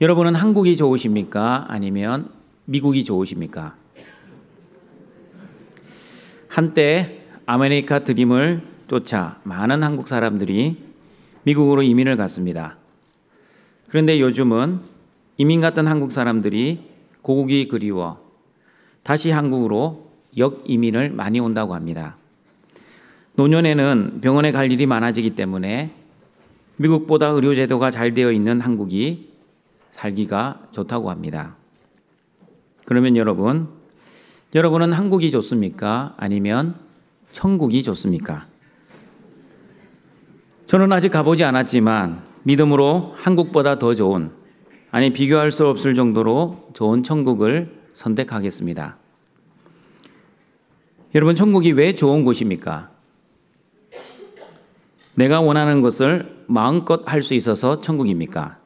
여러분은 한국이 좋으십니까? 아니면 미국이 좋으십니까? 한때 아메리카 드림을 쫓아 많은 한국 사람들이 미국으로 이민을 갔습니다. 그런데 요즘은 이민 갔던 한국 사람들이 고국이 그리워 다시 한국으로 역이민을 많이 온다고 합니다. 노년에는 병원에 갈 일이 많아지기 때문에 미국보다 의료제도가 잘 되어 있는 한국이 살기가 좋다고 합니다. 그러면 여러분은 한국이 좋습니까? 아니면 천국이 좋습니까? 저는 아직 가보지 않았지만 믿음으로 한국보다 더 좋은, 아니 비교할 수 없을 정도로 좋은 천국을 선택하겠습니다. 여러분, 천국이 왜 좋은 곳입니까? 내가 원하는 것을 마음껏 할 수 있어서 천국입니까?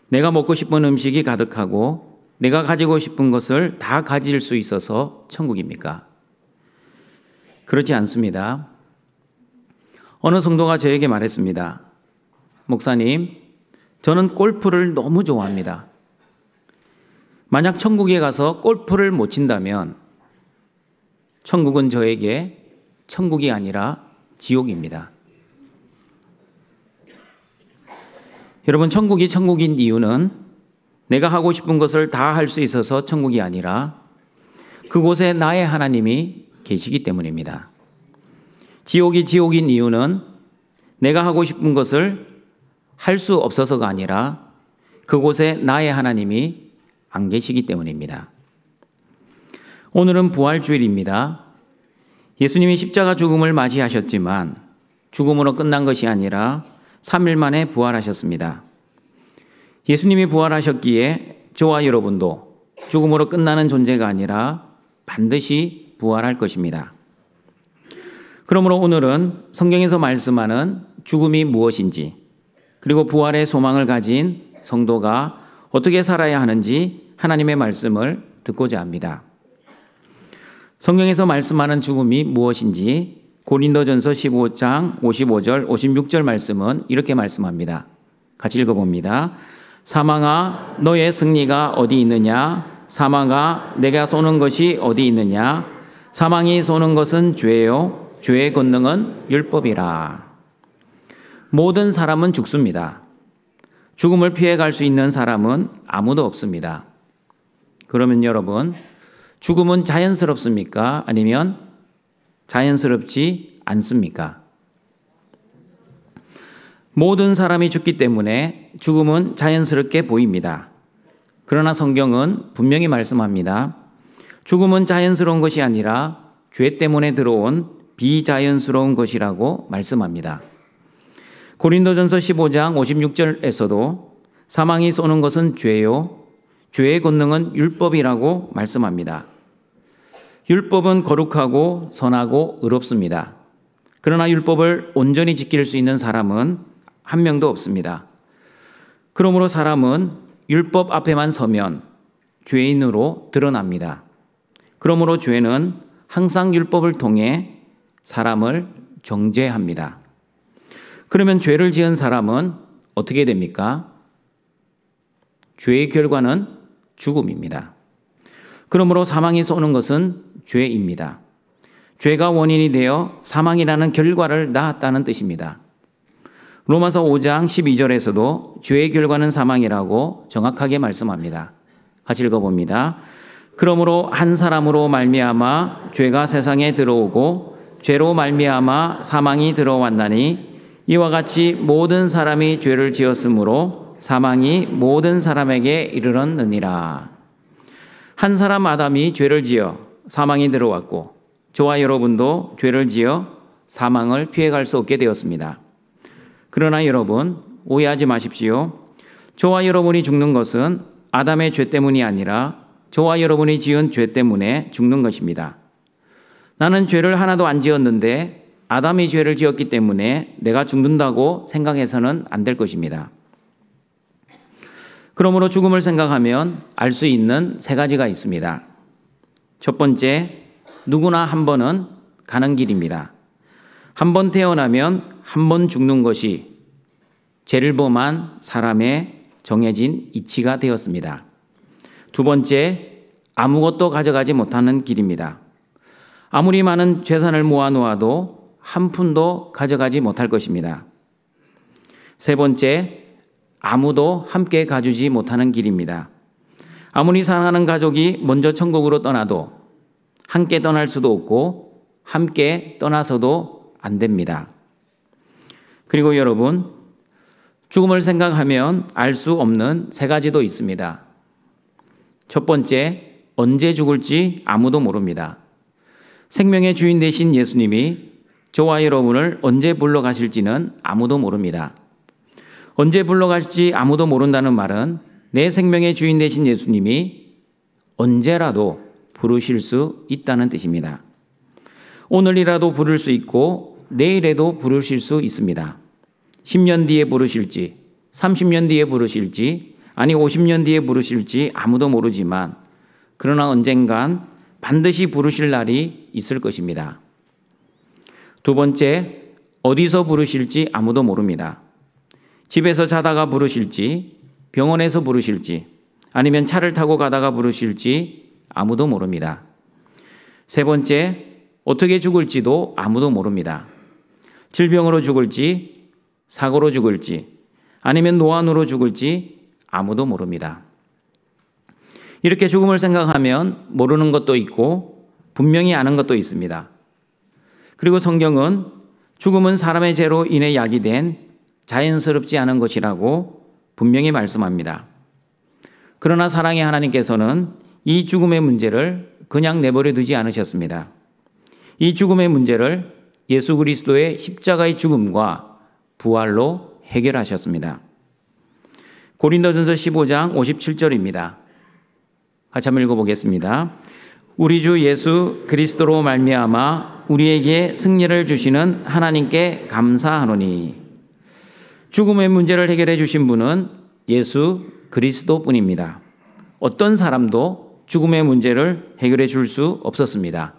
내가 먹고 싶은 음식이 가득하고 내가 가지고 싶은 것을 다 가질 수 있어서 천국입니까? 그렇지 않습니다. 어느 성도가 저에게 말했습니다. 목사님, 저는 골프를 너무 좋아합니다. 만약 천국에 가서 골프를 못 친다면 천국은 저에게 천국이 아니라 지옥입니다. 여러분, 천국이 천국인 이유는 내가 하고 싶은 것을 다 할 수 있어서 천국이 아니라 그곳에 나의 하나님이 계시기 때문입니다. 지옥이 지옥인 이유는 내가 하고 싶은 것을 할 수 없어서가 아니라 그곳에 나의 하나님이 안 계시기 때문입니다. 오늘은 부활주일입니다. 예수님이 십자가 죽음을 맞이하셨지만 죽음으로 끝난 것이 아니라 3일 만에 부활하셨습니다. 예수님이 부활하셨기에 저와 여러분도 죽음으로 끝나는 존재가 아니라 반드시 부활할 것입니다. 그러므로 오늘은 성경에서 말씀하는 죽음이 무엇인지, 그리고 부활의 소망을 가진 성도가 어떻게 살아야 하는지 하나님의 말씀을 듣고자 합니다. 성경에서 말씀하는 죽음이 무엇인지 고린도전서 15장 55절 56절 말씀은 이렇게 말씀합니다. 같이 읽어봅니다. 사망아, 너의 승리가 어디 있느냐? 사망아, 내가 쏘는 것이 어디 있느냐? 사망이 쏘는 것은 죄요, 죄의 권능은 율법이라. 모든 사람은 죽습니다. 죽음을 피해갈 수 있는 사람은 아무도 없습니다. 그러면 여러분, 죽음은 자연스럽습니까? 아니면 자연스럽지 않습니까? 모든 사람이 죽기 때문에 죽음은 자연스럽게 보입니다. 그러나 성경은 분명히 말씀합니다. 죽음은 자연스러운 것이 아니라 죄 때문에 들어온 비자연스러운 것이라고 말씀합니다. 고린도전서 15장 56절에서도 사망이 쏘는 것은 죄요, 죄의 권능은 율법이라고 말씀합니다. 율법은 거룩하고 선하고 의롭습니다. 그러나 율법을 온전히 지킬 수 있는 사람은 한 명도 없습니다. 그러므로 사람은 율법 앞에만 서면 죄인으로 드러납니다. 그러므로 죄는 항상 율법을 통해 사람을 정죄합니다. 그러면 죄를 지은 사람은 어떻게 됩니까? 죄의 결과는 죽음입니다. 그러므로 사망이 쏘는 것은 죄입니다. 죄가 원인이 되어 사망이라는 결과를 낳았다는 뜻입니다. 로마서 5장 12절에서도 죄의 결과는 사망이라고 정확하게 말씀합니다. 같이 읽어봅니다. 그러므로 한 사람으로 말미암아 죄가 세상에 들어오고 죄로 말미암아 사망이 들어왔나니 이와 같이 모든 사람이 죄를 지었으므로 사망이 모든 사람에게 이르렀느니라. 한 사람 아담이 죄를 지어 사망이 들어왔고 저와 여러분도 죄를 지어 사망을 피해갈 수 없게 되었습니다. 그러나 여러분, 오해하지 마십시오. 저와 여러분이 죽는 것은 아담의 죄 때문이 아니라 저와 여러분이 지은 죄 때문에 죽는 것입니다. 나는 죄를 하나도 안 지었는데 아담이 죄를 지었기 때문에 내가 죽는다고 생각해서는 안 될 것입니다. 그러므로 죽음을 생각하면 알 수 있는 세 가지가 있습니다. 첫 번째, 누구나 한 번은 가는 길입니다. 한 번 태어나면 한 번 죽는 것이 죄를 범한 사람의 정해진 이치가 되었습니다. 두 번째, 아무것도 가져가지 못하는 길입니다. 아무리 많은 재산을 모아놓아도 한 푼도 가져가지 못할 것입니다. 세 번째, 아무도 함께 가주지 못하는 길입니다. 아무리 사랑하는 가족이 먼저 천국으로 떠나도 함께 떠날 수도 없고 함께 떠나서도 안 됩니다. 그리고 여러분, 죽음을 생각하면 알 수 없는 세 가지도 있습니다. 첫 번째, 언제 죽을지 아무도 모릅니다. 생명의 주인 되신 예수님이 저와 여러분을 언제 불러가실지는 아무도 모릅니다. 언제 불러갈지 아무도 모른다는 말은 내 생명의 주인 되신 예수님이 언제라도 부르실 수 있다는 뜻입니다. 오늘이라도 부를 수 있고 내일에도 부르실 수 있습니다. 10년 뒤에 부르실지, 30년 뒤에 부르실지, 아니 50년 뒤에 부르실지 아무도 모르지만 그러나 언젠간 반드시 부르실 날이 있을 것입니다. 두 번째, 어디서 부르실지 아무도 모릅니다. 집에서 자다가 부르실지, 병원에서 부르실지, 아니면 차를 타고 가다가 부르실지 아무도 모릅니다. 세 번째, 어떻게 죽을지도 아무도 모릅니다. 질병으로 죽을지, 사고로 죽을지, 아니면 노안으로 죽을지 아무도 모릅니다. 이렇게 죽음을 생각하면 모르는 것도 있고 분명히 아는 것도 있습니다. 그리고 성경은 죽음은 사람의 죄로 인해 야기된 자연스럽지 않은 것이라고 분명히 말씀합니다. 그러나 사랑의 하나님께서는 이 죽음의 문제를 그냥 내버려 두지 않으셨습니다. 이 죽음의 문제를 예수 그리스도의 십자가의 죽음과 부활로 해결하셨습니다. 고린도전서 15장 57절입니다. 같이 한번 읽어보겠습니다. 우리 주 예수 그리스도로 말미암아 우리에게 승리를 주시는 하나님께 감사하노니. 죽음의 문제를 해결해 주신 분은 예수 그리스도뿐입니다. 어떤 사람도 죽음의 문제를 해결해 줄 수 없었습니다.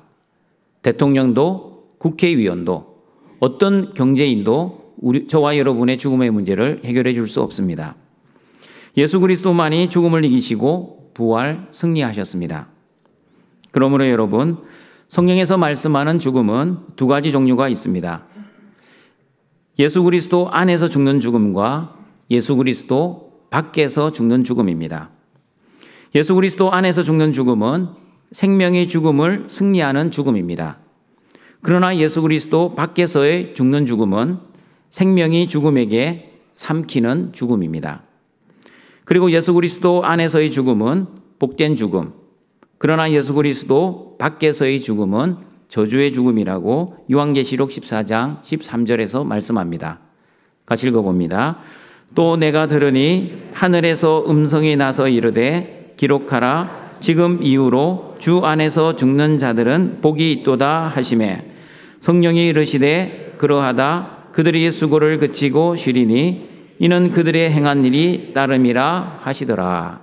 대통령도 국회의원도 어떤 경제인도 저와 여러분의 죽음의 문제를 해결해 줄 수 없습니다. 예수 그리스도만이 죽음을 이기시고 부활 승리하셨습니다. 그러므로 여러분, 성경에서 말씀하는 죽음은 두 가지 종류가 있습니다. 예수 그리스도 안에서 죽는 죽음과 예수 그리스도 밖에서 죽는 죽음입니다. 예수 그리스도 안에서 죽는 죽음은 생명의 죽음을 승리하는 죽음입니다. 그러나 예수 그리스도 밖에서의 죽는 죽음은 생명이 죽음에게 삼키는 죽음입니다. 그리고 예수 그리스도 안에서의 죽음은 복된 죽음, 그러나 예수 그리스도 밖에서의 죽음은 저주의 죽음이라고 요한계시록 14장 13절에서 말씀합니다. 같이 읽어봅니다. 또 내가 들으니 하늘에서 음성이 나서 이르되 기록하라. 지금 이후로 주 안에서 죽는 자들은 복이 있도다 하시매 성령이 이르시되 그러하다. 그들이 수고를 그치고 쉬리니 이는 그들의 행한 일이 따름이라 하시더라.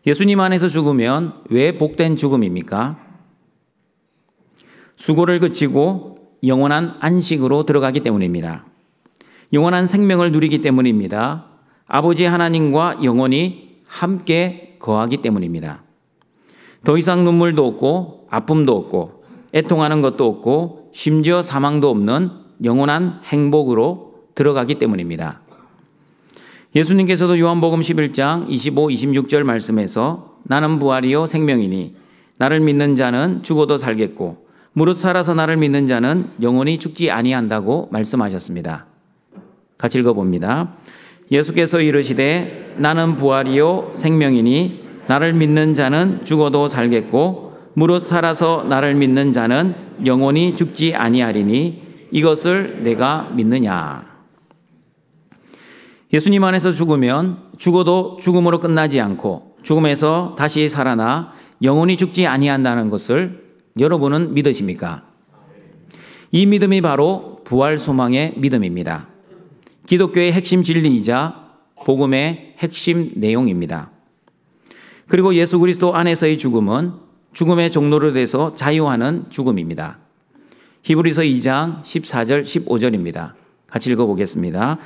예수님 안에서 죽으면 왜 복된 죽음입니까? 수고를 그치고 영원한 안식으로 들어가기 때문입니다. 영원한 생명을 누리기 때문입니다. 아버지 하나님과 영원히 함께 거하기 때문입니다. 더 이상 눈물도 없고 아픔도 없고 애통하는 것도 없고 심지어 사망도 없는 영원한 행복으로 들어가기 때문입니다. 예수님께서도 요한복음 11장 25, 26절 말씀에서 나는 부활이요 생명이니 나를 믿는 자는 죽어도 살겠고 무릇 살아서 나를 믿는 자는 영원히 죽지 아니한다고 말씀하셨습니다. 같이 읽어봅니다. 예수께서 이르시되 나는 부활이요 생명이니 나를 믿는 자는 죽어도 살겠고 무릇 살아서 나를 믿는 자는 영원히 죽지 아니하리니 이것을 내가 믿느냐. 예수님 안에서 죽으면 죽어도 죽음으로 끝나지 않고 죽음에서 다시 살아나 영원히 죽지 아니한다는 것을 여러분은 믿으십니까? 이 믿음이 바로 부활 소망의 믿음입니다. 기독교의 핵심 진리이자 복음의 핵심 내용입니다. 그리고 예수 그리스도 안에서의 죽음은 죽음의 종로를 내서 자유하는 죽음입니다. 히브리서 2장 14절 15절입니다. 같이 읽어보겠습니다.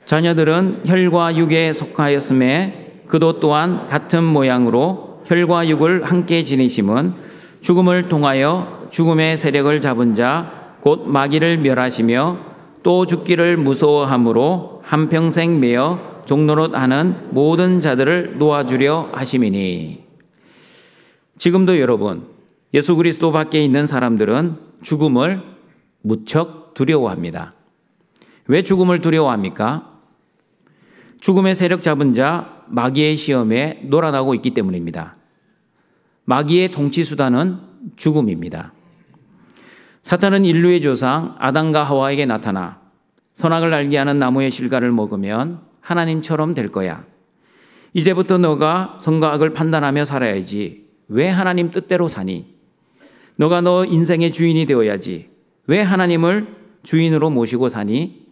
자녀들은 혈과 육에 속하였음에 그도 또한 같은 모양으로 혈과 육을 함께 지니심은 죽음을 통하여 죽음의 세력을 잡은 자 곧 마귀를 멸하시며 또 죽기를 무서워함으로 한평생 매어 종노릇 하는 모든 자들을 놓아주려 하심이니. 지금도 여러분, 예수 그리스도 밖에 있는 사람들은 죽음을 무척 두려워합니다. 왜 죽음을 두려워합니까? 죽음의 세력 잡은 자 마귀의 시험에 놀아나고 있기 때문입니다. 마귀의 통치 수단은 죽음입니다. 사탄은 인류의 조상 아담과 하와에게 나타나 선악을 알게 하는 나무의 실과를 먹으면 하나님처럼 될 거야. 이제부터 너가 선과 악을 판단하며 살아야지. 왜 하나님 뜻대로 사니? 너가 너 인생의 주인이 되어야지. 왜 하나님을 주인으로 모시고 사니?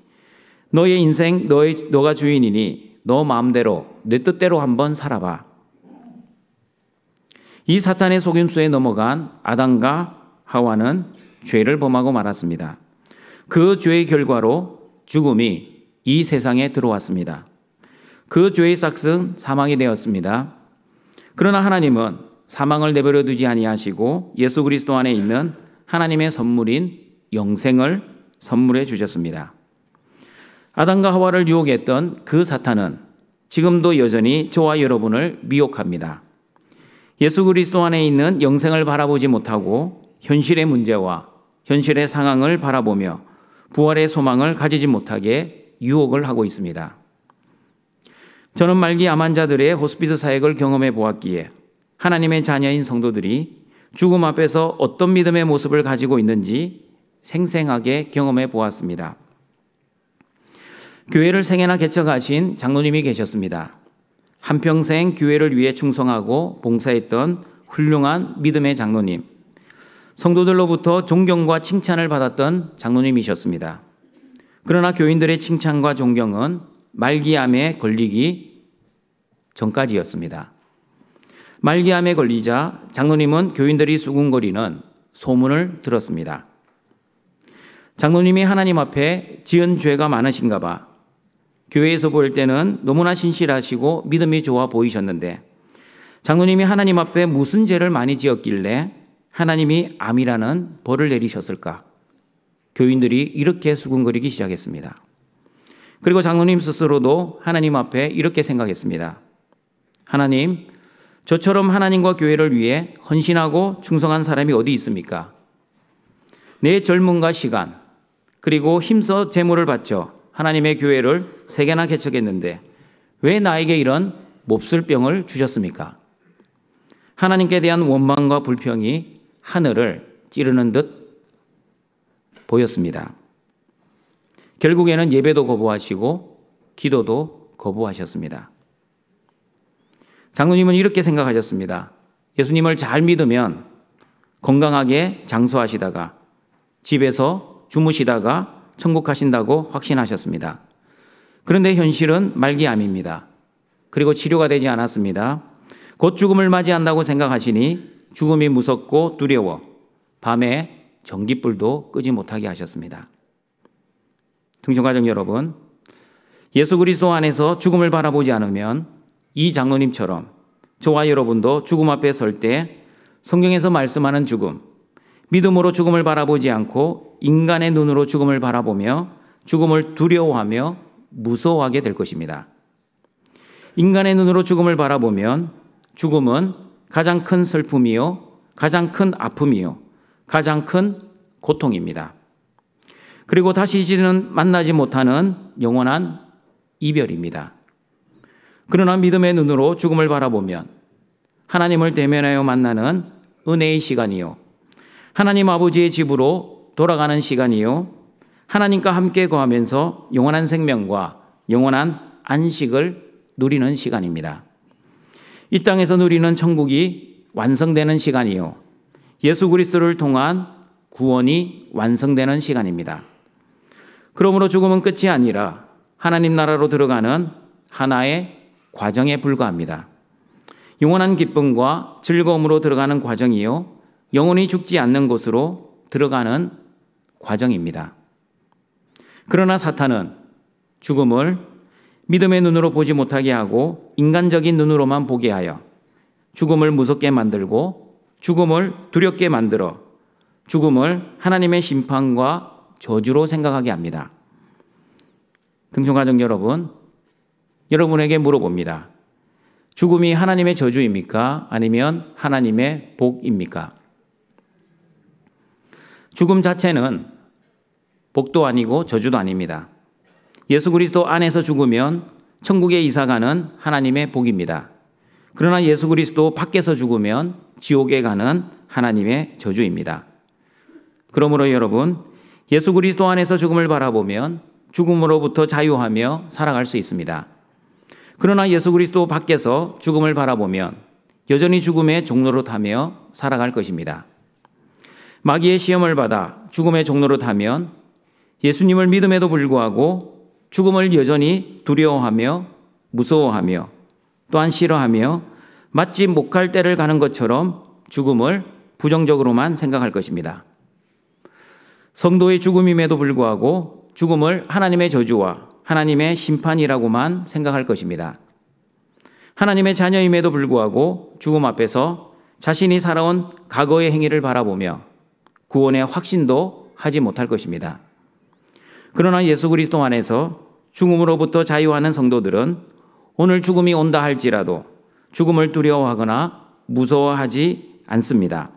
너의 인생 너가 주인이니 너 마음대로 내 뜻대로 한번 살아봐. 이 사탄의 속임수에 넘어간 아담과 하와는 죄를 범하고 말았습니다. 그 죄의 결과로 죽음이 이 세상에 들어왔습니다. 그 죄의 싹은 사망이 되었습니다. 그러나 하나님은 사망을 내버려 두지 아니하시고 예수 그리스도 안에 있는 하나님의 선물인 영생을 선물해 주셨습니다. 아담과 하와를 유혹했던 그 사탄은 지금도 여전히 저와 여러분을 미혹합니다. 예수 그리스도 안에 있는 영생을 바라보지 못하고 현실의 문제와 현실의 상황을 바라보며 부활의 소망을 가지지 못하게 유혹을 하고 있습니다. 저는 말기 암 환자들의 호스피스 사역을 경험해 보았기에 하나님의 자녀인 성도들이 죽음 앞에서 어떤 믿음의 모습을 가지고 있는지 생생하게 경험해 보았습니다. 교회를 생애나 개척하신 장로님이 계셨습니다. 한평생 교회를 위해 충성하고 봉사했던 훌륭한 믿음의 장로님. 성도들로부터 존경과 칭찬을 받았던 장로님이셨습니다. 그러나 교인들의 칭찬과 존경은 말기암에 걸리기 전까지였습니다. 말기암에 걸리자 장로님은 교인들이 수군거리는 소문을 들었습니다. 장로님이 하나님 앞에 지은 죄가 많으신가 봐. 교회에서 볼 때는 너무나 신실하시고 믿음이 좋아 보이셨는데 장로님이 하나님 앞에 무슨 죄를 많이 지었길래 하나님이 암이라는 벌을 내리셨을까? 교인들이 이렇게 수군거리기 시작했습니다. 그리고 장로님 스스로도 하나님 앞에 이렇게 생각했습니다. 하나님, 저처럼 하나님과 교회를 위해 헌신하고 충성한 사람이 어디 있습니까? 내 젊음과 시간, 그리고 힘써 재물을 바쳐 하나님의 교회를 3개나 개척했는데 왜 나에게 이런 몹쓸 병을 주셨습니까? 하나님께 대한 원망과 불평이 하늘을 찌르는 듯 보였습니다. 결국에는 예배도 거부하시고 기도도 거부하셨습니다. 장로님은 이렇게 생각하셨습니다. 예수님을 잘 믿으면 건강하게 장수하시다가 집에서 주무시다가 천국 가신다고 확신하셨습니다. 그런데 현실은 말기암입니다. 그리고 치료가 되지 않았습니다. 곧 죽음을 맞이한다고 생각하시니 죽음이 무섭고 두려워 밤에 전깃불도 끄지 못하게 하셨습니다. 등촌가족 여러분, 예수 그리스도 안에서 죽음을 바라보지 않으면 이 장로님처럼 저와 여러분도 죽음 앞에 설 때 성경에서 말씀하는 죽음, 믿음으로 죽음을 바라보지 않고 인간의 눈으로 죽음을 바라보며 죽음을 두려워하며 무서워하게 될 것입니다. 인간의 눈으로 죽음을 바라보면 죽음은 가장 큰 슬픔이요, 가장 큰 아픔이요, 가장 큰 고통입니다. 그리고 다시는 만나지 못하는 영원한 이별입니다. 그러나 믿음의 눈으로 죽음을 바라보면 하나님을 대면하여 만나는 은혜의 시간이요, 하나님 아버지의 집으로 돌아가는 시간이요, 하나님과 함께 거하면서 영원한 생명과 영원한 안식을 누리는 시간입니다. 이 땅에서 누리는 천국이 완성되는 시간이요, 예수 그리스도를 통한 구원이 완성되는 시간입니다. 그러므로 죽음은 끝이 아니라 하나님 나라로 들어가는 하나의 과정에 불과합니다. 영원한 기쁨과 즐거움으로 들어가는 과정이요, 영원히 죽지 않는 곳으로 들어가는 과정입니다. 그러나 사탄은 죽음을 믿음의 눈으로 보지 못하게 하고 인간적인 눈으로만 보게 하여 죽음을 무섭게 만들고 죽음을 두렵게 만들어 죽음을 하나님의 심판과 저주로 생각하게 합니다. 등촌가족 여러분, 여러분에게 물어봅니다. 죽음이 하나님의 저주입니까? 아니면 하나님의 복입니까? 죽음 자체는 복도 아니고 저주도 아닙니다. 예수 그리스도 안에서 죽으면 천국에 이사가는 하나님의 복입니다. 그러나 예수 그리스도 밖에서 죽으면 지옥에 가는 하나님의 저주입니다. 그러므로 여러분, 예수 그리스도 안에서 죽음을 바라보면 죽음으로부터 자유하며 살아갈 수 있습니다. 그러나 예수 그리스도 밖에서 죽음을 바라보면 여전히 죽음의 종로로 타며 살아갈 것입니다. 마귀의 시험을 받아 죽음의 종로로 타면 예수님을 믿음에도 불구하고 죽음을 여전히 두려워하며 무서워하며 또한 싫어하며 마치 목할 때를 가는 것처럼 죽음을 부정적으로만 생각할 것입니다. 성도의 죽음임에도 불구하고 죽음을 하나님의 저주와 하나님의 심판이라고만 생각할 것입니다. 하나님의 자녀임에도 불구하고 죽음 앞에서 자신이 살아온 과거의 행위를 바라보며 구원의 확신도 하지 못할 것입니다. 그러나 예수 그리스도 안에서 죽음으로부터 자유하는 성도들은 오늘 죽음이 온다 할지라도 죽음을 두려워하거나 무서워하지 않습니다.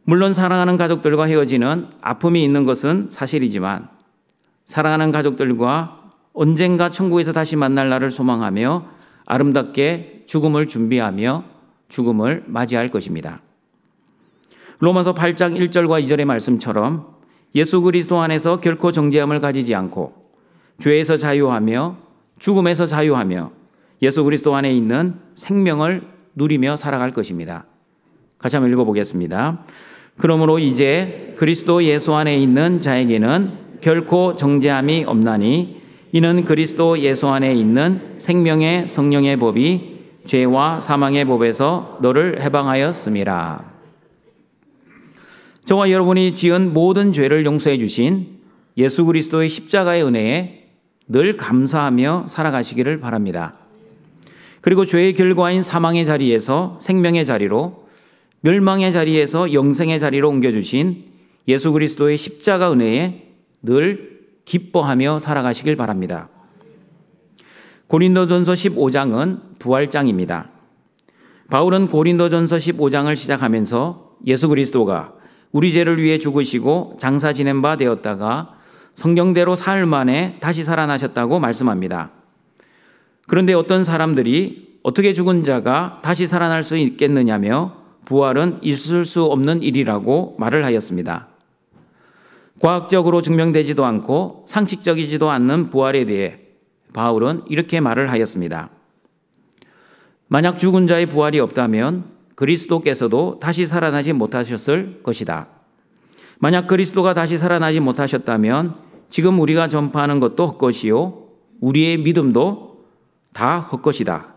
물론 사랑하는 가족들과 헤어지는 아픔이 있는 것은 사실이지만 사랑하는 가족들과 언젠가 천국에서 다시 만날 날을 소망하며 아름답게 죽음을 준비하며 죽음을 맞이할 것입니다. 로마서 8장 1절과 2절의 말씀처럼 예수 그리스도 안에서 결코 정죄함을 가지지 않고 죄에서 자유하며 죽음에서 자유하며 예수 그리스도 안에 있는 생명을 누리며 살아갈 것입니다. 같이 한번 읽어보겠습니다. 그러므로 이제 그리스도 예수 안에 있는 자에게는 결코 정죄함이 없나니 이는 그리스도 예수 안에 있는 생명의 성령의 법이 죄와 사망의 법에서 너를 해방하였음이라. 저와 여러분이 지은 모든 죄를 용서해 주신 예수 그리스도의 십자가의 은혜에 늘 감사하며 살아가시기를 바랍니다. 그리고 죄의 결과인 사망의 자리에서 생명의 자리로, 멸망의 자리에서 영생의 자리로 옮겨주신 예수 그리스도의 십자가 은혜에 늘 기뻐하며 살아가시길 바랍니다. 고린도전서 15장은 부활장입니다. 바울은 고린도전서 15장을 시작하면서 예수 그리스도가 우리 죄를 위해 죽으시고 장사 지낸 바 되었다가 성경대로 사흘 만에 다시 살아나셨다고 말씀합니다. 그런데 어떤 사람들이 어떻게 죽은 자가 다시 살아날 수 있겠느냐며 부활은 있을 수 없는 일이라고 말을 하였습니다. 과학적으로 증명되지도 않고 상식적이지도 않는 부활에 대해 바울은 이렇게 말을 하였습니다. 만약 죽은 자의 부활이 없다면 그리스도께서도 다시 살아나지 못하셨을 것이다. 만약 그리스도가 다시 살아나지 못하셨다면 지금 우리가 전파하는 것도 헛것이요 우리의 믿음도 다 헛것이다.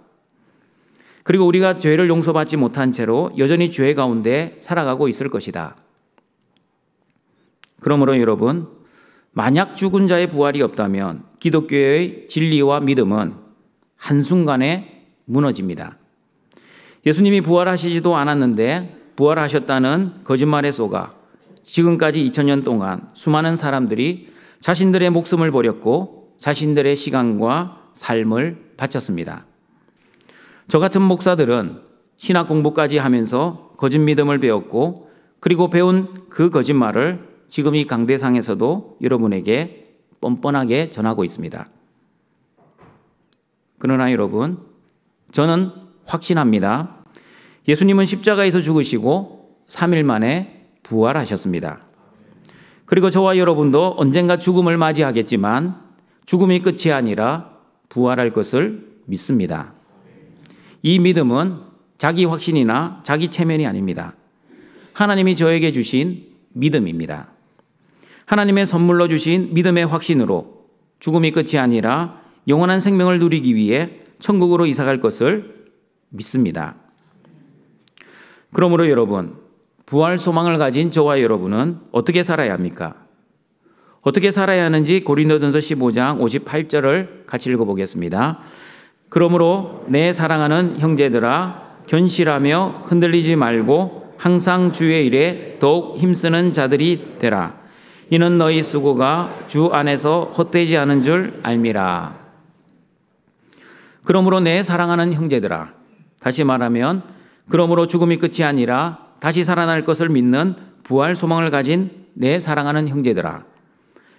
그리고 우리가 죄를 용서받지 못한 채로 여전히 죄 가운데 살아가고 있을 것이다. 그러므로 여러분, 만약 죽은 자의 부활이 없다면 기독교의 진리와 믿음은 한순간에 무너집니다. 예수님이 부활하시지도 않았는데 부활하셨다는 거짓말에 속아 지금까지 2000년 동안 수많은 사람들이 자신들의 목숨을 버렸고 자신들의 시간과 삶을 바쳤습니다. 저 같은 목사들은 신학 공부까지 하면서 거짓 믿음을 배웠고 그리고 배운 그 거짓말을 지금 이 강대상에서도 여러분에게 뻔뻔하게 전하고 있습니다. 그러나 여러분, 저는 확신합니다. 예수님은 십자가에서 죽으시고 3일 만에 부활하셨습니다. 그리고 저와 여러분도 언젠가 죽음을 맞이하겠지만 죽음이 끝이 아니라 부활할 것을 믿습니다. 이 믿음은 자기 확신이나 자기 체면이 아닙니다. 하나님이 저에게 주신 믿음입니다. 하나님의 선물로 주신 믿음의 확신으로 죽음이 끝이 아니라 영원한 생명을 누리기 위해 천국으로 이사갈 것을 믿습니다. 그러므로 여러분, 부활 소망을 가진 저와 여러분은 어떻게 살아야 합니까? 어떻게 살아야 하는지 고린도전서 15장 58절을 같이 읽어보겠습니다. 그러므로 내 사랑하는 형제들아 견실하며 흔들리지 말고 항상 주의 일에 더욱 힘쓰는 자들이 되라. 이는 너희 수고가 주 안에서 헛되지 않은 줄 알미라. 그러므로 내 사랑하는 형제들아, 다시 말하면 그러므로 죽음이 끝이 아니라 다시 살아날 것을 믿는 부활 소망을 가진 내 사랑하는 형제들아,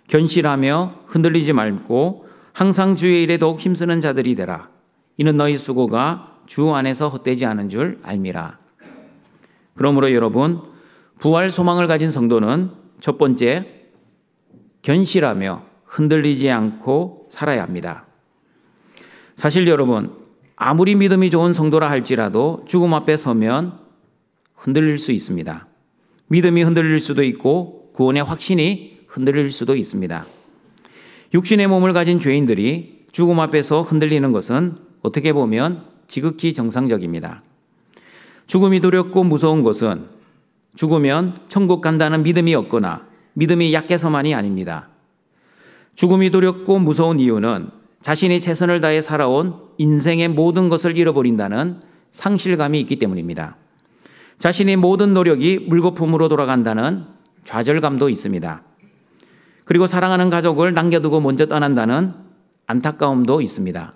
견실하며 흔들리지 말고 항상 주의 일에 더욱 힘쓰는 자들이 되라. 이는 너희 수고가 주 안에서 헛되지 않은 줄 알미라. 그러므로 여러분, 부활 소망을 가진 성도는 첫 번째, 견실하며 흔들리지 않고 살아야 합니다. 사실 여러분, 아무리 믿음이 좋은 성도라 할지라도 죽음 앞에 서면 흔들릴 수 있습니다. 믿음이 흔들릴 수도 있고 구원의 확신이 흔들릴 수도 있습니다. 육신의 몸을 가진 죄인들이 죽음 앞에서 흔들리는 것은 어떻게 보면 지극히 정상적입니다. 죽음이 두렵고 무서운 것은 죽으면 천국 간다는 믿음이 없거나 믿음이 약해서만이 아닙니다. 죽음이 두렵고 무서운 이유는 자신이 최선을 다해 살아온 인생의 모든 것을 잃어버린다는 상실감이 있기 때문입니다. 자신의 모든 노력이 물거품으로 돌아간다는 좌절감도 있습니다. 그리고 사랑하는 가족을 남겨두고 먼저 떠난다는 안타까움도 있습니다.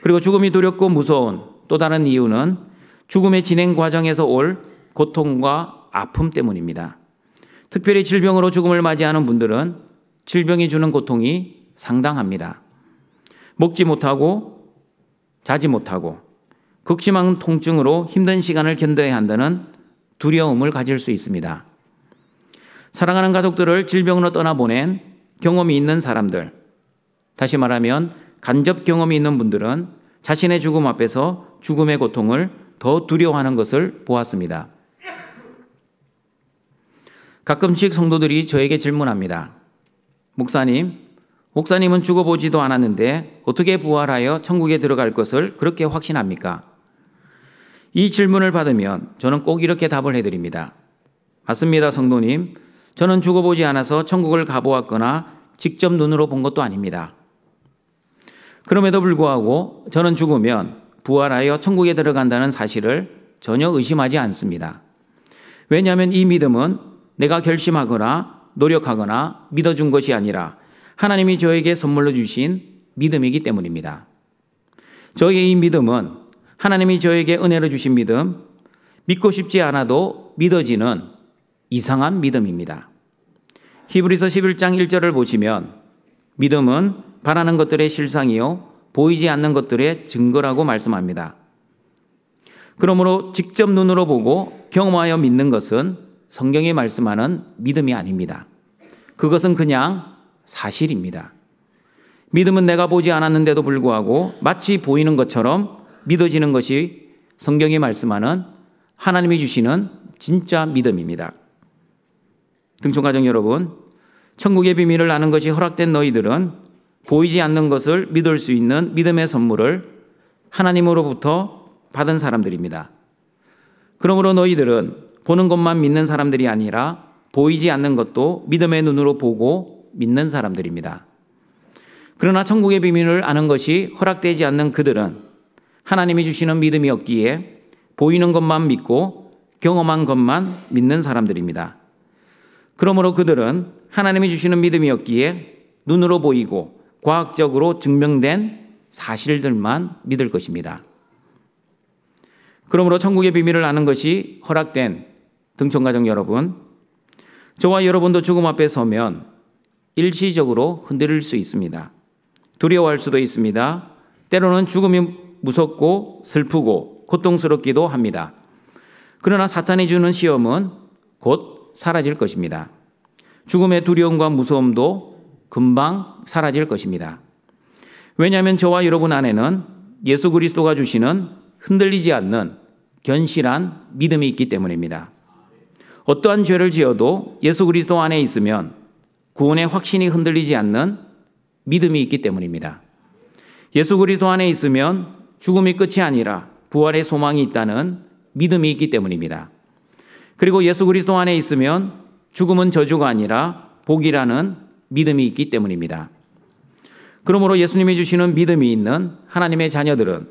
그리고 죽음이 두렵고 무서운 또 다른 이유는 죽음의 진행 과정에서 올 고통과 아픔 때문입니다. 특별히 질병으로 죽음을 맞이하는 분들은 질병이 주는 고통이 상당합니다. 먹지 못하고 자지 못하고 극심한 통증으로 힘든 시간을 견뎌야 한다는 두려움을 가질 수 있습니다. 사랑하는 가족들을 질병으로 떠나보낸 경험이 있는 사람들, 다시 말하면 간접 경험이 있는 분들은 자신의 죽음 앞에서 죽음의 고통을 더 두려워하는 것을 보았습니다. 가끔씩 성도들이 저에게 질문합니다. 목사님은 죽어보지도 않았는데 어떻게 부활하여 천국에 들어갈 것을 그렇게 확신합니까? 이 질문을 받으면 저는 꼭 이렇게 답을 해드립니다. 맞습니다, 성도님. 저는 죽어보지 않아서 천국을 가보았거나 직접 눈으로 본 것도 아닙니다. 그럼에도 불구하고 저는 죽으면 부활하여 천국에 들어간다는 사실을 전혀 의심하지 않습니다. 왜냐하면 이 믿음은 내가 결심하거나 노력하거나 믿어준 것이 아니라 하나님이 저에게 선물로 주신 믿음이기 때문입니다. 저의 이 믿음은 하나님이 저에게 은혜로 주신 믿음, 믿고 싶지 않아도 믿어지는 이상한 믿음입니다. 히브리서 11장 1절을 보시면 믿음은 바라는 것들의 실상이요 보이지 않는 것들의 증거라고 말씀합니다. 그러므로 직접 눈으로 보고 경험하여 믿는 것은 성경이 말씀하는 믿음이 아닙니다. 그것은 그냥 사실입니다. 믿음은 내가 보지 않았는데도 불구하고 마치 보이는 것처럼 믿어지는 것이 성경이 말씀하는 하나님이 주시는 진짜 믿음입니다. 등촌가족 여러분, 천국의 비밀을 아는 것이 허락된 너희들은 보이지 않는 것을 믿을 수 있는 믿음의 선물을 하나님으로부터 받은 사람들입니다. 그러므로 너희들은 보는 것만 믿는 사람들이 아니라 보이지 않는 것도 믿음의 눈으로 보고 믿는 사람들입니다. 그러나 천국의 비밀을 아는 것이 허락되지 않는 그들은 하나님이 주시는 믿음이 없기에 보이는 것만 믿고 경험한 것만 믿는 사람들입니다. 그러므로 그들은 하나님이 주시는 믿음이 없기에 눈으로 보이고 과학적으로 증명된 사실들만 믿을 것입니다. 그러므로 천국의 비밀을 아는 것이 허락된 등촌가족 여러분, 저와 여러분도 죽음 앞에 서면 일시적으로 흔들릴 수 있습니다. 두려워할 수도 있습니다. 때로는 죽음이 무섭고 슬프고 고통스럽기도 합니다. 그러나 사탄이 주는 시험은 곧 사라질 것입니다. 죽음의 두려움과 무서움도 금방 사라질 것입니다. 왜냐하면 저와 여러분 안에는 예수 그리스도가 주시는 흔들리지 않는 견실한 믿음이 있기 때문입니다. 어떠한 죄를 지어도 예수 그리스도 안에 있으면 구원의 확신이 흔들리지 않는 믿음이 있기 때문입니다. 예수 그리스도 안에 있으면 죽음이 끝이 아니라 부활의 소망이 있다는 믿음이 있기 때문입니다. 그리고 예수 그리스도 안에 있으면 죽음은 저주가 아니라 복이라는 믿음이 있기 때문입니다. 그러므로 예수님이 주시는 믿음이 있는 하나님의 자녀들은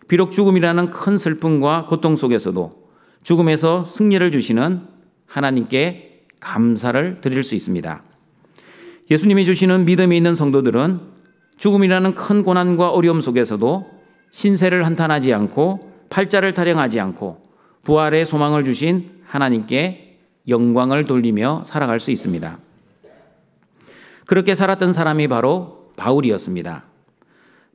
비록 죽음이라는 큰 슬픔과 고통 속에서도 죽음에서 승리를 주시는 하나님께 감사를 드릴 수 있습니다. 예수님이 주시는 믿음이 있는 성도들은 죽음이라는 큰 고난과 어려움 속에서도 신세를 한탄하지 않고 팔자를 타령하지 않고 부활의 소망을 주신 하나님께 영광을 돌리며 살아갈 수 있습니다. 그렇게 살았던 사람이 바로 바울이었습니다.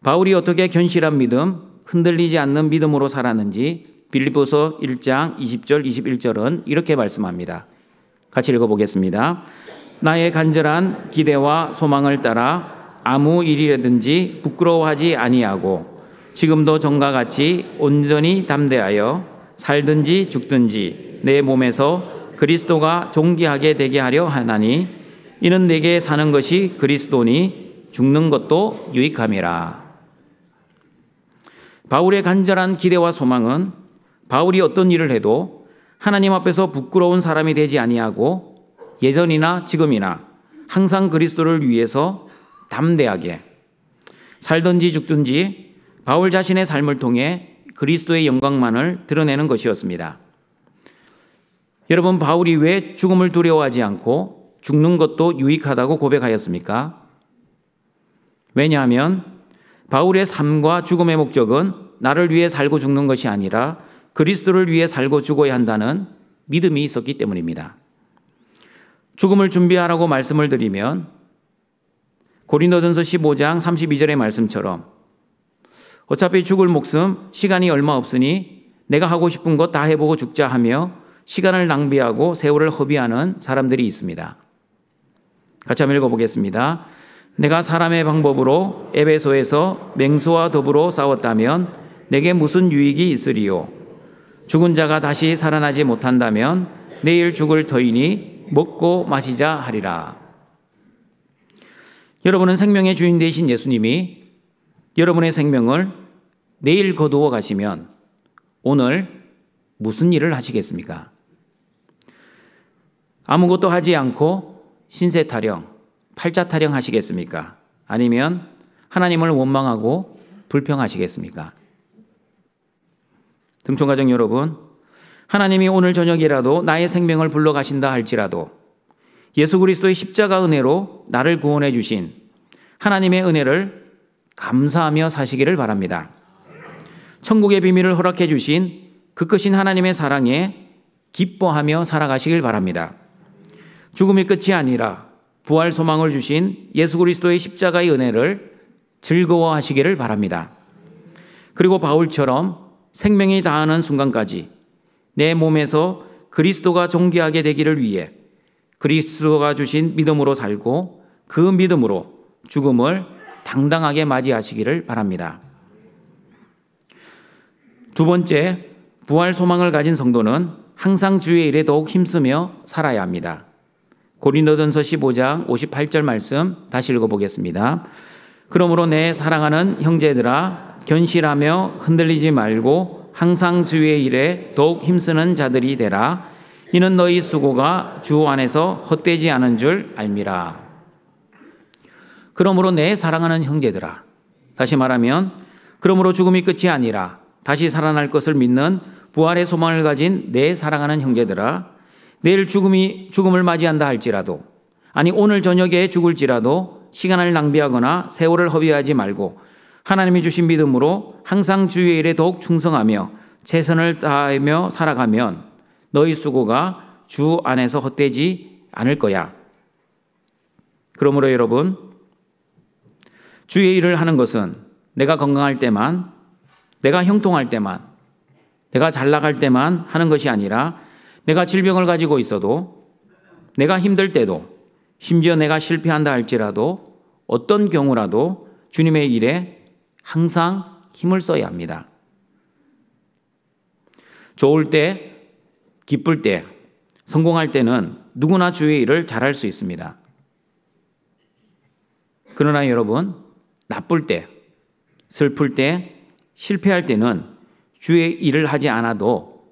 바울이 어떻게 견실한 믿음, 흔들리지 않는 믿음으로 살았는지 빌립보서 1장 20절 21절은 이렇게 말씀합니다. 같이 읽어보겠습니다. 나의 간절한 기대와 소망을 따라 아무 일이라든지 부끄러워하지 아니하고 지금도 전과 같이 온전히 담대하여 살든지 죽든지 내 몸에서 그리스도가 존귀하게 되게 하려 하나니 이는 내게 사는 것이 그리스도니 죽는 것도 유익함이라. 바울의 간절한 기대와 소망은 바울이 어떤 일을 해도 하나님 앞에서 부끄러운 사람이 되지 아니하고 예전이나 지금이나 항상 그리스도를 위해서 담대하게 살든지 죽든지 바울 자신의 삶을 통해 그리스도의 영광만을 드러내는 것이었습니다. 여러분, 바울이 왜 죽음을 두려워하지 않고 죽는 것도 유익하다고 고백하였습니까? 왜냐하면 바울의 삶과 죽음의 목적은 나를 위해 살고 죽는 것이 아니라 그리스도를 위해 살고 죽어야 한다는 믿음이 있었기 때문입니다. 죽음을 준비하라고 말씀을 드리면 고린도전서 15장 32절의 말씀처럼 어차피 죽을 목숨 시간이 얼마 없으니 내가 하고 싶은 것 다 해보고 죽자 하며 시간을 낭비하고 세월을 허비하는 사람들이 있습니다. 같이 한번 읽어보겠습니다. 내가 사람의 방법으로 에베소에서 맹수와 더불어 싸웠다면 내게 무슨 유익이 있으리요? 죽은 자가 다시 살아나지 못한다면 내일 죽을 터이니 먹고 마시자 하리라. 여러분은 생명의 주인 되신 예수님이 여러분의 생명을 내일 거두어 가시면 오늘 무슨 일을 하시겠습니까? 아무것도 하지 않고 신세 타령, 팔자 타령 하시겠습니까? 아니면 하나님을 원망하고 불평하시겠습니까? 등촌가족 여러분, 하나님이 오늘 저녁이라도 나의 생명을 불러가신다 할지라도 예수 그리스도의 십자가 은혜로 나를 구원해 주신 하나님의 은혜를 감사하며 사시기를 바랍니다. 천국의 비밀을 허락해 주신 그 크신 하나님의 사랑에 기뻐하며 살아가시길 바랍니다. 죽음이 끝이 아니라 부활 소망을 주신 예수 그리스도의 십자가의 은혜를 즐거워하시기를 바랍니다. 그리고 바울처럼 생명이 다하는 순간까지 내 몸에서 그리스도가 존귀하게 되기를 위해 그리스도가 주신 믿음으로 살고 그 믿음으로 죽음을 당당하게 맞이하시기를 바랍니다. 두 번째, 부활 소망을 가진 성도는 항상 주의 일에 더욱 힘쓰며 살아야 합니다. 고린도전서 15장 58절 말씀 다시 읽어보겠습니다. 그러므로 내 사랑하는 형제들아 견실하며 흔들리지 말고 항상 주의 일에 더욱 힘쓰는 자들이 되라. 이는 너희 수고가 주 안에서 헛되지 않은 줄 알미라. 그러므로 내 사랑하는 형제들아, 다시 말하면 그러므로 죽음이 끝이 아니라 다시 살아날 것을 믿는 부활의 소망을 가진 내 사랑하는 형제들아, 내일 죽음을 맞이한다 할지라도, 아니 오늘 저녁에 죽을지라도 시간을 낭비하거나 세월을 허비하지 말고 하나님이 주신 믿음으로 항상 주의 일에 더욱 충성하며 최선을 다하며 살아가면 너희 수고가 주 안에서 헛되지 않을 거야. 그러므로 여러분, 주의 일을 하는 것은 내가 건강할 때만, 내가 형통할 때만, 내가 잘 나갈 때만 하는 것이 아니라 내가 질병을 가지고 있어도, 내가 힘들 때도, 심지어 내가 실패한다 할지라도 어떤 경우라도 주님의 일에 항상 힘을 써야 합니다. 좋을 때, 기쁠 때, 성공할 때는 누구나 주의 일을 잘할 수 있습니다. 그러나 여러분, 나쁠 때, 슬플 때, 실패할 때는 주의 일을 하지 않아도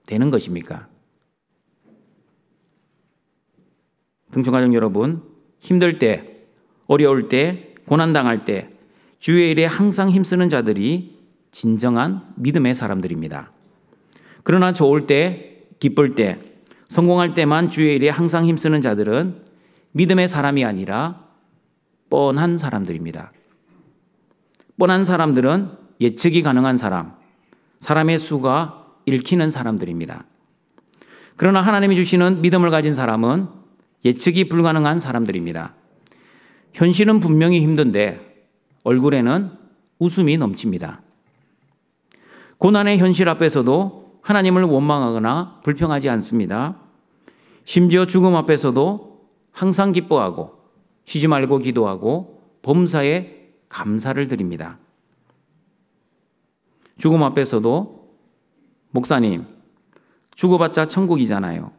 되는 것입니까? 등촌가족 여러분, 힘들 때, 어려울 때, 고난당할 때 주의 일에 항상 힘쓰는 자들이 진정한 믿음의 사람들입니다. 그러나 좋을 때, 기쁠 때, 성공할 때만 주의 일에 항상 힘쓰는 자들은 믿음의 사람이 아니라 뻔한 사람들입니다. 뻔한 사람들은 예측이 가능한 사람, 사람의 수가 읽히는 사람들입니다. 그러나 하나님이 주시는 믿음을 가진 사람은 예측이 불가능한 사람들입니다. 현실은 분명히 힘든데 얼굴에는 웃음이 넘칩니다. 고난의 현실 앞에서도 하나님을 원망하거나 불평하지 않습니다. 심지어 죽음 앞에서도 항상 기뻐하고 쉬지 말고 기도하고 범사에 감사를 드립니다. 죽음 앞에서도 목사님, 죽어봤자 천국이잖아요.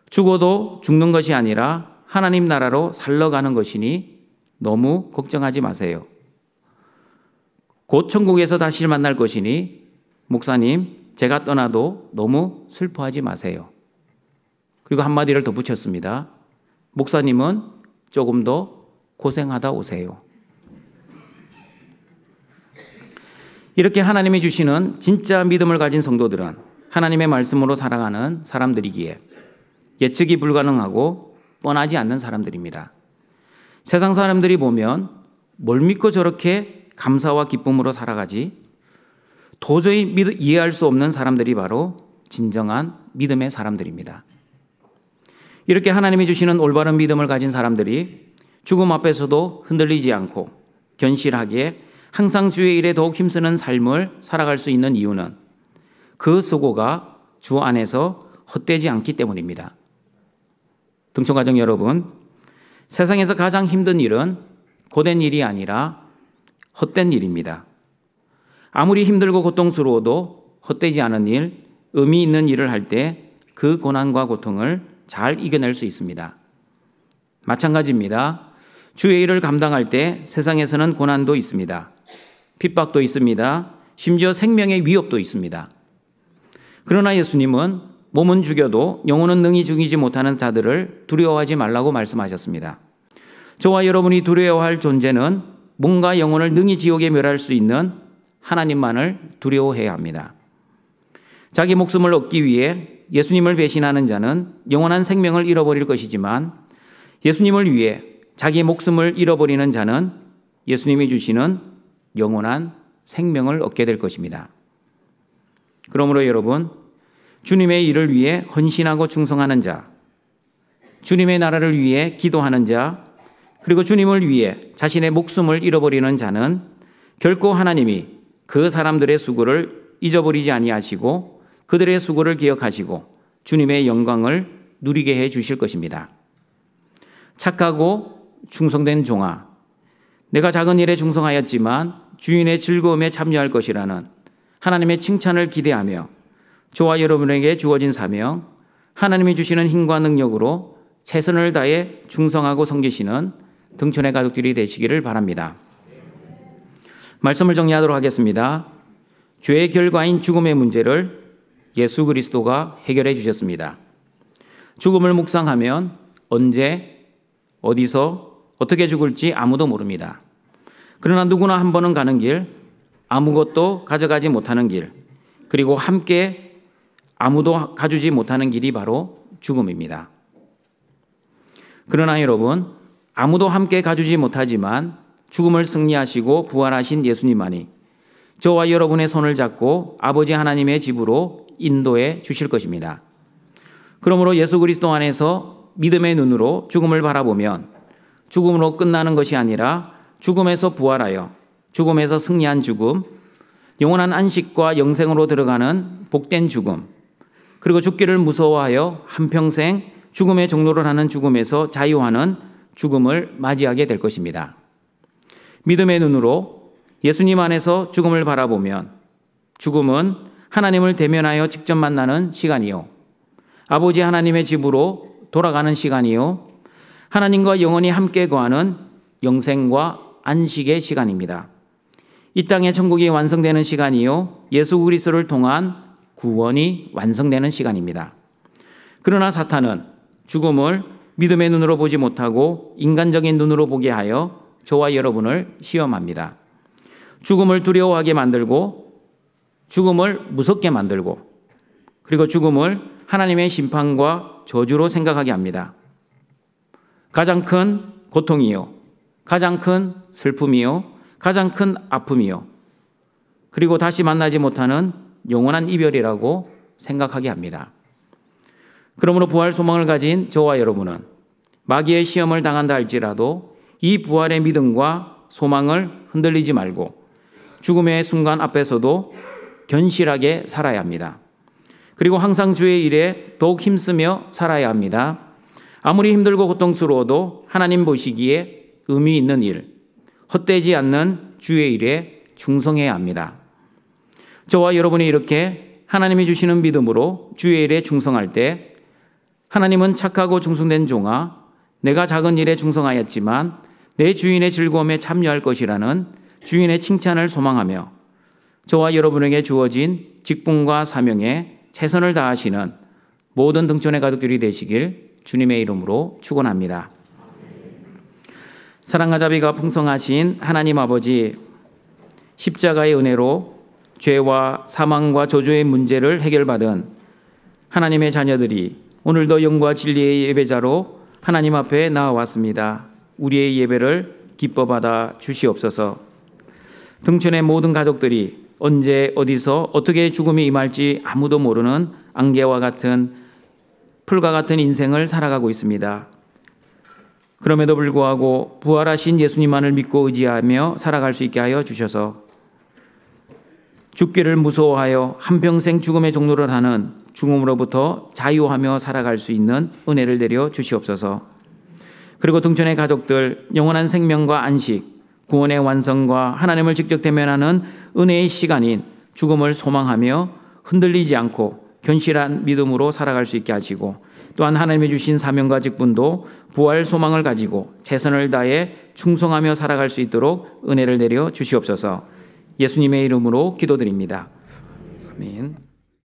죽어도 죽는 것이 아니라 하나님 나라로 살러가는 것이니 너무 걱정하지 마세요. 곧 천국에서 다시 만날 것이니 목사님, 제가 떠나도 너무 슬퍼하지 마세요. 그리고 한마디를 덧붙였습니다. 목사님은 조금 더 고생하다 오세요. 이렇게 하나님이 주시는 진짜 믿음을 가진 성도들은 하나님의 말씀으로 살아가는 사람들이기에 예측이 불가능하고 뻔하지 않는 사람들입니다. 세상 사람들이 보면 뭘 믿고 저렇게 감사와 기쁨으로 살아가지? 도저히 이해할 수 없는 사람들이 바로 진정한 믿음의 사람들입니다. 이렇게 하나님이 주시는 올바른 믿음을 가진 사람들이 죽음 앞에서도 흔들리지 않고 견실하게 항상 주의 일에 더욱 힘쓰는 삶을 살아갈 수 있는 이유는 그 수고가 주 안에서 헛되지 않기 때문입니다. 등촌가족 여러분, 세상에서 가장 힘든 일은 고된 일이 아니라 헛된 일입니다. 아무리 힘들고 고통스러워도 헛되지 않은 일, 의미 있는 일을 할 때 그 고난과 고통을 잘 이겨낼 수 있습니다. 마찬가지입니다. 주의 일을 감당할 때 세상에서는 고난도 있습니다. 핍박도 있습니다. 심지어 생명의 위협도 있습니다. 그러나 예수님은 몸은 죽여도 영혼은 능히 죽이지 못하는 자들을 두려워하지 말라고 말씀하셨습니다. 저와 여러분이 두려워할 존재는 몸과 영혼을 능히 지옥에 멸할 수 있는 하나님만을 두려워해야 합니다. 자기 목숨을 얻기 위해 예수님을 배신하는 자는 영원한 생명을 잃어버릴 것이지만 예수님을 위해 자기 목숨을 잃어버리는 자는 예수님이 주시는 영원한 생명을 얻게 될 것입니다. 그러므로 여러분, 주님의 일을 위해 헌신하고 충성하는 자, 주님의 나라를 위해 기도하는 자, 그리고 주님을 위해 자신의 목숨을 잃어버리는 자는 결코 하나님이 그 사람들의 수고를 잊어버리지 아니하시고 그들의 수고를 기억하시고 주님의 영광을 누리게 해 주실 것입니다. 착하고 충성된 종아, 내가 작은 일에 충성하였지만 주인의 즐거움에 참여할 것이라는 하나님의 칭찬을 기대하며 저와 여러분에게 주어진 사명, 하나님이 주시는 힘과 능력으로 최선을 다해 충성하고 섬기시는 등촌의 가족들이 되시기를 바랍니다. 말씀을 정리하도록 하겠습니다. 죄의 결과인 죽음의 문제를 예수 그리스도가 해결해 주셨습니다. 죽음을 묵상하면 언제, 어디서, 어떻게 죽을지 아무도 모릅니다. 그러나 누구나 한 번은 가는 길, 아무것도 가져가지 못하는 길, 그리고 함께 아무도 가주지 못하는 길이 바로 죽음입니다. 그러나 여러분, 아무도 함께 가주지 못하지만 죽음을 승리하시고 부활하신 예수님만이 저와 여러분의 손을 잡고 아버지 하나님의 집으로 인도해 주실 것입니다. 그러므로 예수 그리스도 안에서 믿음의 눈으로 죽음을 바라보면 죽음으로 끝나는 것이 아니라 죽음에서 부활하여 죽음에서 승리한 죽음, 영원한 안식과 영생으로 들어가는 복된 죽음, 그리고 죽기를 무서워하여 한평생 죽음의 종로를 하는 죽음에서 자유하는 죽음을 맞이하게 될 것입니다. 믿음의 눈으로 예수님 안에서 죽음을 바라보면 죽음은 하나님을 대면하여 직접 만나는 시간이요, 아버지 하나님의 집으로 돌아가는 시간이요, 하나님과 영원히 함께 거하는 영생과 안식의 시간입니다. 이 땅의 천국이 완성되는 시간이요, 예수 그리스도를 통한 구원이 완성되는 시간입니다. 그러나 사탄은 죽음을 믿음의 눈으로 보지 못하고 인간적인 눈으로 보게 하여 저와 여러분을 시험합니다. 죽음을 두려워하게 만들고 죽음을 무섭게 만들고 그리고 죽음을 하나님의 심판과 저주로 생각하게 합니다. 가장 큰 고통이요, 가장 큰 슬픔이요, 가장 큰 아픔이요, 그리고 다시 만나지 못하는 영원한 이별이라고 생각하게 합니다. 그러므로 부활 소망을 가진 저와 여러분은 마귀의 시험을 당한다 할지라도 이 부활의 믿음과 소망을 흔들리지 말고 죽음의 순간 앞에서도 견실하게 살아야 합니다. 그리고 항상 주의 일에 더욱 힘쓰며 살아야 합니다. 아무리 힘들고 고통스러워도 하나님 보시기에 의미 있는 일, 헛되지 않는 주의 일에 충성해야 합니다. 저와 여러분이 이렇게 하나님이 주시는 믿음으로 주의 일에 충성할 때 하나님은 착하고 충성된 종아, 내가 작은 일에 충성하였지만 내 주인의 즐거움에 참여할 것이라는 주인의 칭찬을 소망하며 저와 여러분에게 주어진 직분과 사명에 최선을 다하시는 모든 등촌의 가족들이 되시길 주님의 이름으로 축원합니다. 사랑과 자비가 풍성하신 하나님 아버지, 십자가의 은혜로 죄와 사망과 저주의 문제를 해결받은 하나님의 자녀들이 오늘도 영과 진리의 예배자로 하나님 앞에 나와왔습니다. 우리의 예배를 기뻐 받아 주시옵소서. 등촌의 모든 가족들이 언제 어디서 어떻게 죽음이 임할지 아무도 모르는 안개와 같은 풀과 같은 인생을 살아가고 있습니다. 그럼에도 불구하고 부활하신 예수님만을 믿고 의지하며 살아갈 수 있게 하여 주셔서 죽기를 무서워하여 한평생 죽음의 종로를 하는 죽음으로부터 자유하며 살아갈 수 있는 은혜를 내려 주시옵소서. 그리고 등촌의 가족들 영원한 생명과 안식, 구원의 완성과 하나님을 직접 대면하는 은혜의 시간인 죽음을 소망하며 흔들리지 않고 견실한 믿음으로 살아갈 수 있게 하시고 또한 하나님이 주신 사명과 직분도 부활 소망을 가지고 최선을 다해 충성하며 살아갈 수 있도록 은혜를 내려 주시옵소서. 예수님의 이름으로 기도드립니다. 아멘.